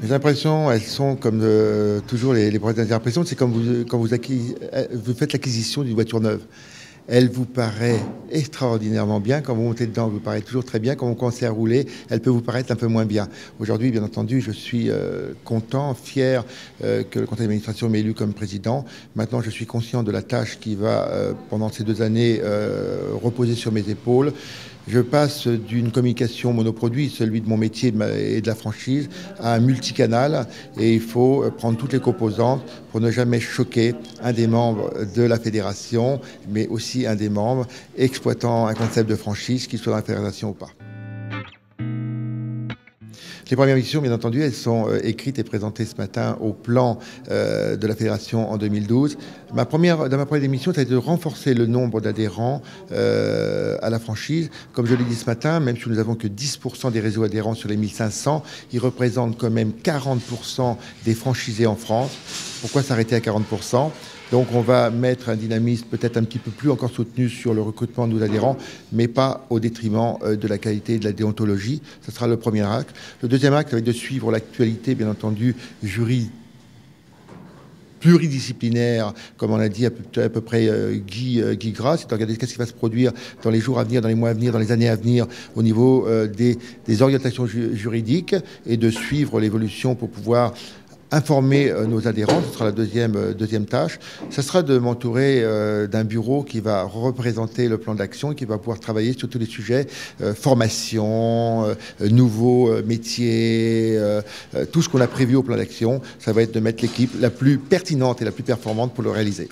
Les impressions, elles sont comme toujours les premières impressions, c'est comme vous faites l'acquisition d'une voiture neuve. Elle vous paraît extraordinairement bien. Quand vous montez dedans, elle vous paraît toujours très bien. Quand vous commencez à rouler, elle peut vous paraître un peu moins bien. Aujourd'hui, bien entendu, je suis content, fier que le conseil d'administration m'ait élu comme président. Maintenant, je suis conscient de la tâche qui va, pendant ces 2 années, reposer sur mes épaules. Je passe d'une communication monoproduit, celui de mon métier et de la franchise, à un multicanal. Et il faut prendre toutes les composantes pour ne jamais choquer un des membres de la fédération, mais aussi un des membres exploitant un concept de franchise, qu'il soit dans la fédération ou pas. Les premières missions, bien entendu, elles sont écrites et présentées ce matin au plan de la fédération en 2012. Dans ma première émission, ça a été de renforcer le nombre d'adhérents à la franchise. Comme je l'ai dit ce matin, même si nous n'avons que 10% des réseaux adhérents sur les 1500, ils représentent quand même 40% des franchisés en France. Pourquoi s'arrêter à 40%? Donc on va mettre un dynamisme peut-être un petit peu plus encore soutenu sur le recrutement de nos adhérents, mais pas au détriment de la qualité et de la déontologie. Ce sera le premier acte. Le deuxième acte, ça va être de suivre l'actualité, bien entendu, pluridisciplinaire, comme on l'a dit à peu près Guy Gras, c'est de regarder qu'est-ce qui va se produire dans les jours à venir, dans les mois à venir, dans les années à venir, au niveau des orientations juridiques, et de suivre l'évolution pour pouvoir informer nos adhérents. Ce sera la deuxième tâche. Ce sera de m'entourer d'un bureau qui va représenter le plan d'action et qui va pouvoir travailler sur tous les sujets, formation, nouveaux métiers, tout ce qu'on a prévu au plan d'action. Ça va être de mettre l'équipe la plus pertinente et la plus performante pour le réaliser.